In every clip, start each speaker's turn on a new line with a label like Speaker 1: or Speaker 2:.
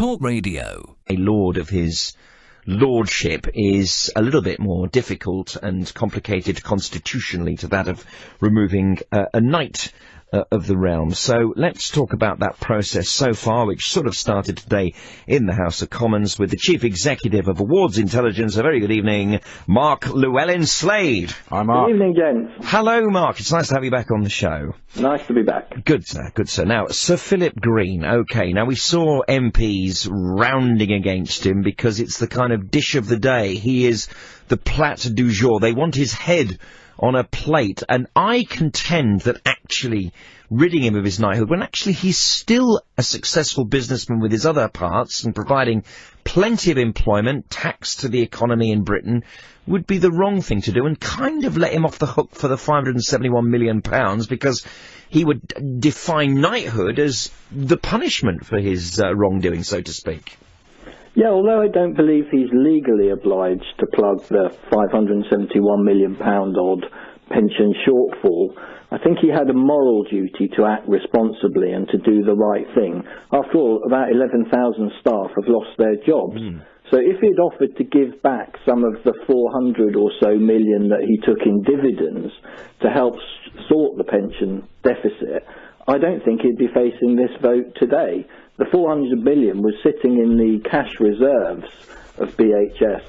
Speaker 1: Talk Radio.
Speaker 2: A lord of his lordship is a little bit more difficult and complicated constitutionally to that of removing a knight of the realm. So let's talk about that process so far, which sort of started today in the House of Commons with the Chief Executive of Awards Intelligence. A very good evening, Mark Llewellyn-Slade.
Speaker 3: Hi, Mark.
Speaker 4: Good evening, gents.
Speaker 2: Hello, Mark. It's nice to have you back on the show.
Speaker 4: Nice to be back.
Speaker 2: Good, sir. Good, sir. Now, Sir Philip Green. OK, now we saw MPs rounding against him because it's the kind of dish of the day. He is the plat du jour. They want his head on a plate, and I contend that actually ridding him of his knighthood, when actually he's still a successful businessman with his other parts and providing plenty of employment, tax to the economy in Britain, would be the wrong thing to do, and kind of let him off the hook for the £571 million, because he would define knighthood as the punishment for his wrongdoing, so to speak.
Speaker 4: Yeah, although I don't believe he's legally obliged to plug the £571 million odd pension shortfall, I think he had a moral duty to act responsibly and to do the right thing. After all, about 11,000 staff have lost their jobs. So if he'd offered to give back some of the 400 or so million that he took in dividends to help sort the pension deficit, I don't think he'd be facing this vote today. The 400 million was sitting in the cash reserves of BHS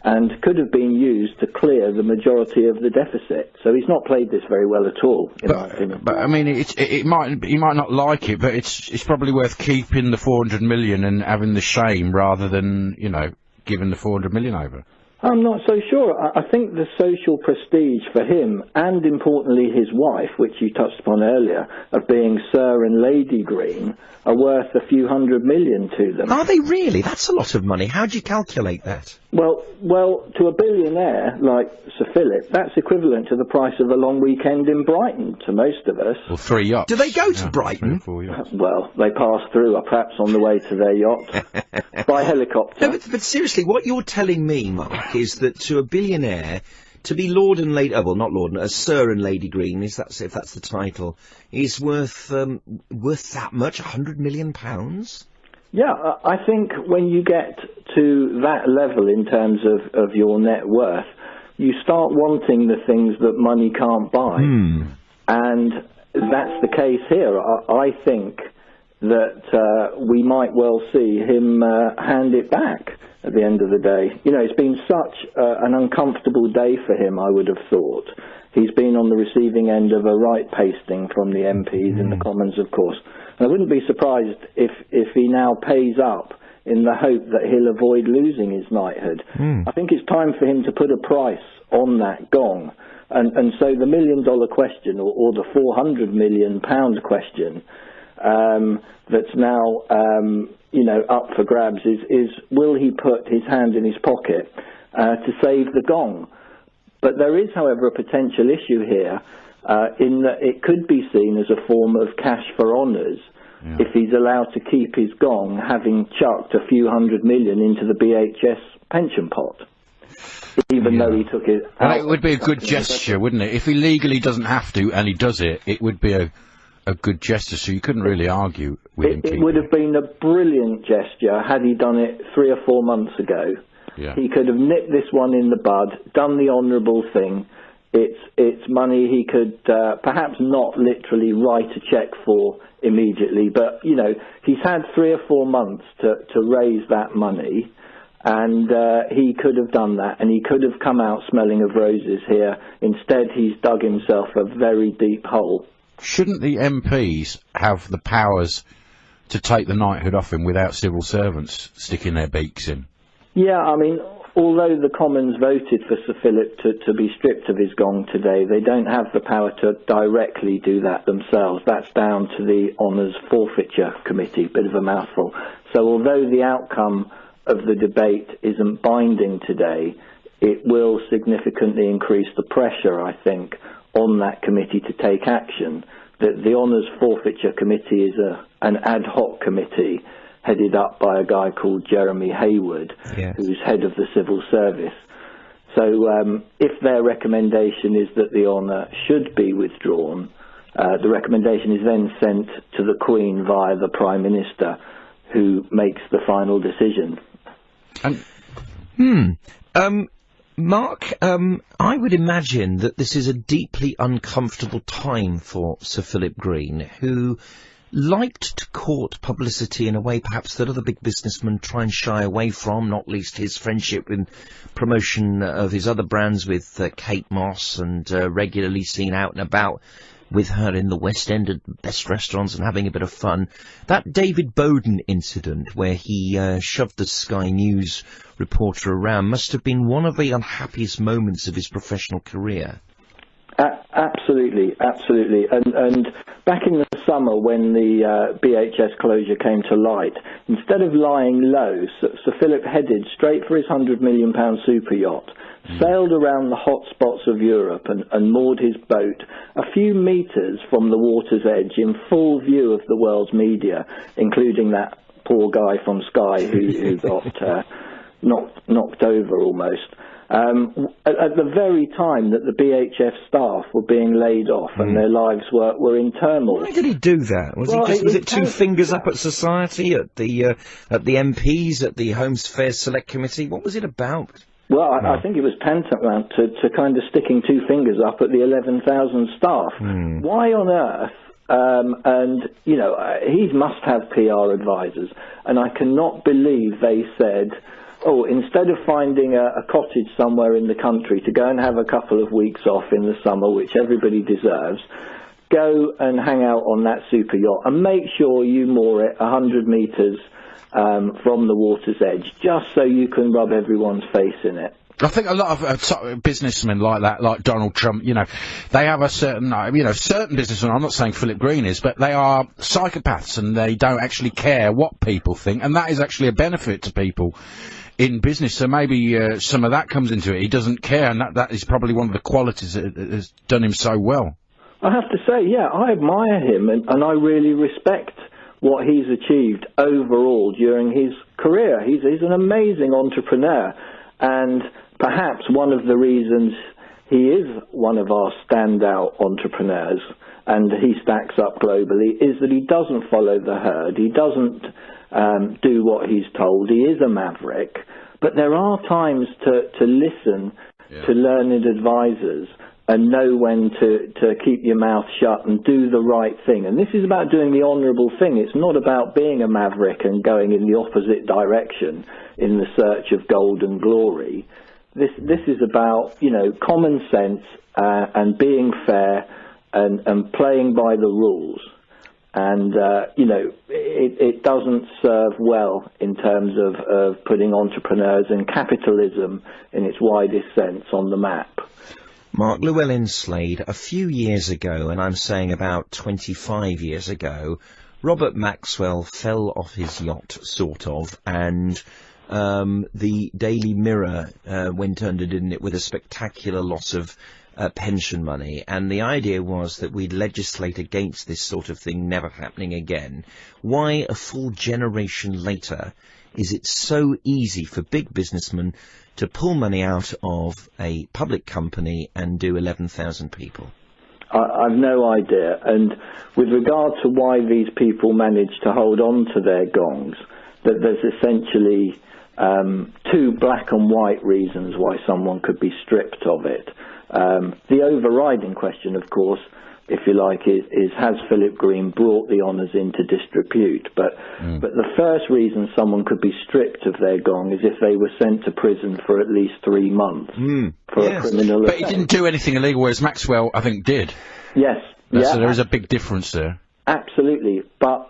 Speaker 4: and could have been used to clear the majority of the deficit. So he's not played this very well at all, in my opinion.
Speaker 3: But I mean, he might not like it, but it's probably worth keeping the 400 million and having the shame rather than, you know, giving the 400 million over.
Speaker 4: I'm not so sure. I think the social prestige for him, and importantly his wife, which you touched upon earlier, of being Sir and Lady Green, are worth a few hundred million to them.
Speaker 2: Are they really? That's a lot of money. How do you calculate that?
Speaker 4: Well, to a billionaire like Sir Philip, that's equivalent to the price of a long weekend in Brighton to most of us.
Speaker 3: Or 3 yachts.
Speaker 2: Do they go to Brighton?
Speaker 3: 3 or 4 yachts.
Speaker 4: Well, they pass through, or perhaps on the way to their yacht, by helicopter.
Speaker 2: No, but seriously, what you're telling me, Mark, is that to a billionaire, to be Lord and Lady, not Lord, Sir and Lady Green, if that's the title, is worth that much, £100 million?
Speaker 4: Yeah, I think when you get to that level in terms of your net worth, you start wanting the things that money can't buy. And that's the case here. I think that we might well see him hand it back at the end of the day. You know, it's been such an uncomfortable day for him, I would have thought. He's been on the receiving end of a right pasting from the MPs in the Commons, of course. And I wouldn't be surprised if he now pays up in the hope that he'll avoid losing his knighthood. I think it's time for him to put a price on that gong. And so the $1 million question, or the £400 million question, that's now up for grabs is will he put his hand in his pocket to save the gong? But there is, however, a potential issue here in that it could be seen as a form of cash for honours if he's allowed to keep his gong, having chucked a few hundred million into the BHS pension pot, even though he took it out.
Speaker 3: Well, it would be a good gesture, wouldn't it? If he legally doesn't have to, and he does it, it would be a good gesture, so you couldn't really argue with him.
Speaker 4: It would have been a brilliant gesture had he done it 3 or 4 months ago.
Speaker 3: Yeah.
Speaker 4: He could have nipped this one in the bud, done the honourable thing. It's money he could perhaps not literally write a cheque for immediately, but, you know, he's had 3 or 4 months to raise that money, and he could have done that, and he could have come out smelling of roses here. Instead, he's dug himself a very deep hole.
Speaker 3: Shouldn't the MPs have the powers to take the knighthood off him without civil servants sticking their beaks in?
Speaker 4: Yeah, I mean, although the Commons voted for Sir Philip to be stripped of his gong today, they don't have the power to directly do that themselves. That's down to the Honours Forfeiture Committee, bit of a mouthful. So although the outcome of the debate isn't binding today, it will significantly increase the pressure, I think, on that committee to take action. The Honours Forfeiture Committee is an ad hoc committee headed up by a guy called Jeremy Hayward, who's head of the civil service. So if their recommendation is that the honour should be withdrawn, the recommendation is then sent to the Queen via the Prime Minister, who makes the final decision.
Speaker 2: Mark, I would imagine that this is a deeply uncomfortable time for Sir Philip Green, who liked to court publicity in a way perhaps that other big businessmen try and shy away from, not least his friendship and promotion of his other brands with Kate Moss, and regularly seen out and about with her in the West End at the best restaurants and having a bit of fun. That David Bowden incident where he shoved the Sky News reporter around must have been one of the unhappiest moments of his professional career.
Speaker 4: Absolutely. And back in the summer when the BHS closure came to light, instead of lying low, Sir Philip headed straight for his £100 million super yacht, sailed around the hot spots of Europe and moored his boat a few metres from the water's edge in full view of the world's media, including that poor guy from Sky who got knocked over almost. At the very time that the BHF staff were being laid off and their lives were in turmoil.
Speaker 2: Why did he do that? Was it two fingers up at society, at the MPs, at the Home Affairs Select Committee? What was it about?
Speaker 4: Well, I think it was tantamount to kind of sticking two fingers up at the 11,000 staff. Why on earth? And, you know, he must have PR advisors. And I cannot believe they said, oh, instead of finding a cottage somewhere in the country to go and have a couple of weeks off in the summer, which everybody deserves, go and hang out on that super yacht and make sure you moor it 100 metres from the water's edge, just so you can rub everyone's face in it.
Speaker 3: I think a lot of businessmen like that, like Donald Trump, you know, they have a certain, certain businessmen, I'm not saying Philip Green is, but they are psychopaths and they don't actually care what people think, and that is actually a benefit to people in business. So maybe some of that comes into it. He doesn't care, and that is probably one of the qualities that has done him so well.
Speaker 4: I have to say, yeah, I admire him, and I really respect what he's achieved overall during his career. He's an amazing entrepreneur, and perhaps one of the reasons he is one of our standout entrepreneurs and he stacks up globally is that he doesn't follow the herd. He doesn't do what he's told. He is a maverick. But there are times to listen to learned advisors and know when to keep your mouth shut and do the right thing. And this is about doing the honourable thing. It's not about being a maverick and going in the opposite direction in the search of gold and glory. This is about, common sense and being fair and playing by the rules. And, it doesn't serve well in terms of putting entrepreneurs and capitalism in its widest sense on the map.
Speaker 2: Mark, Llewellyn-Slade, a few years ago, and I'm saying about 25 years ago, Robert Maxwell fell off his yacht, sort of, and the Daily Mirror went under, didn't it, with a spectacular loss of pension money, and the idea was that we'd legislate against this sort of thing never happening again. Why, a full generation later, is it so easy for big businessmen to pull money out of a public company and do 11,000 people?
Speaker 4: I've no idea. And with regard to why these people manage to hold on to their gongs, that there's essentially two black and white reasons why someone could be stripped of it. The overriding question, of course, if you like, is has Philip Green brought the honours into disrepute? But the first reason someone could be stripped of their gong is if they were sent to prison for at least 3 months for a criminal offence.
Speaker 3: But he didn't do anything illegal, whereas Maxwell, I think, did.
Speaker 4: Yes.
Speaker 3: So there is a big difference there.
Speaker 4: Absolutely. But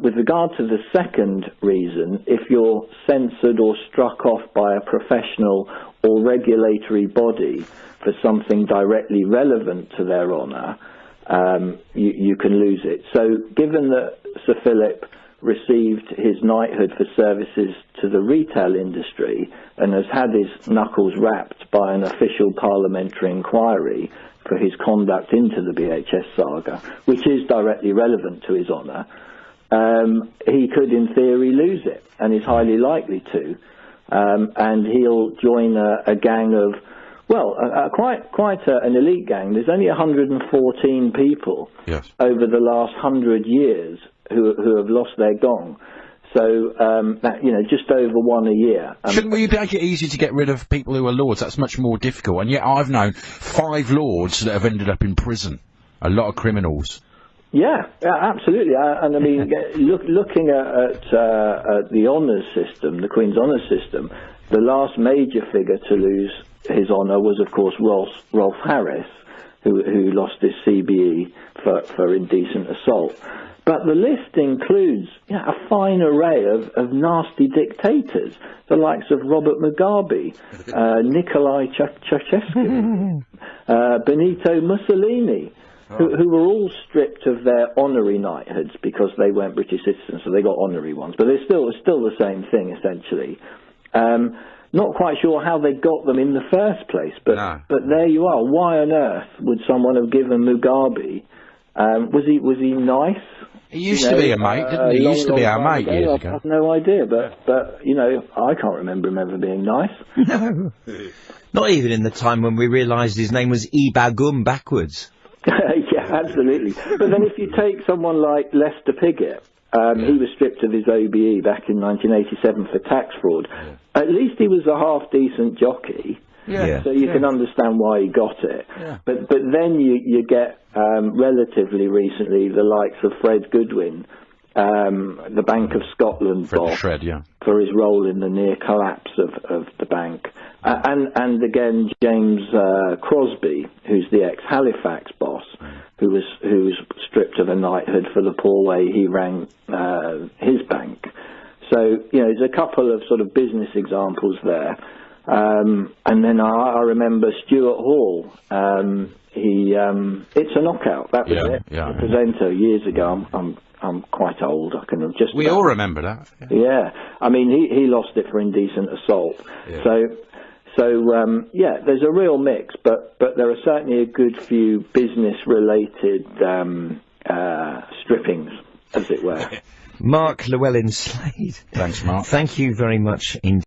Speaker 4: with regard to the second reason, if you're censored or struck off by a professional or regulatory body for something directly relevant to their honour, you can lose it. So given that Sir Philip received his knighthood for services to the retail industry and has had his knuckles rapped by an official parliamentary inquiry for his conduct into the BHS saga, which is directly relevant to his honour, he could in theory lose it, and is highly likely to. And he'll join a gang of, quite an elite gang. There's only 114 people over the last 100 years who have lost their gong. So, that, just over one a year.
Speaker 3: Shouldn't we make it easy to get rid of people who are lords? That's much more difficult. And yet I've known 5 lords that have ended up in prison. A lot of criminals.
Speaker 4: Yeah, absolutely. And I mean, looking at the honours system, the Queen's honours system, the last major figure to lose his honour was, of course, Rolf Harris, who lost his CBE for indecent assault. But the list includes a fine array of nasty dictators, the likes of Robert Mugabe, Nikolai Ceausescu, Benito Mussolini, who were all stripped of their honorary knighthoods because they weren't British citizens, so they got honorary ones. But they're still the same thing, essentially. Not quite sure how they got them in the first place, but there you are. Why on earth would someone have given Mugabe? Was he nice?
Speaker 3: He used to be a mate, didn't he? He used to be our mate years ago.
Speaker 4: I have no idea, but I can't remember him ever being nice.
Speaker 2: No. Not even in the time when we realised his name was Ibagum backwards.
Speaker 4: Yeah, absolutely. But then if you take someone like Lester Piggott, he was stripped of his OBE back in 1987 for tax fraud. Yeah. At least he was a half-decent jockey. Yeah. So you can understand why he got it. Yeah. But then you get relatively recently the likes of Fred Goodwin, the Bank of Scotland boss, for his role in the near collapse of the bank, and again James Crosby, who's the ex-Halifax boss, who was stripped of a knighthood for the poor way he ran his bank. So there's a couple of sort of business examples there. And then I remember Stuart Hall. It's a Knockout. That was it. The presenter years ago. I'm quite old. I can just.
Speaker 3: We all remember that.
Speaker 4: Yeah. I mean, he lost it for indecent assault. Yeah. So there's a real mix, but there are certainly a good few business-related strippings, as it were.
Speaker 2: Mark Llewellyn-Slade.
Speaker 3: Thanks, Mark.
Speaker 2: Thank you very much indeed.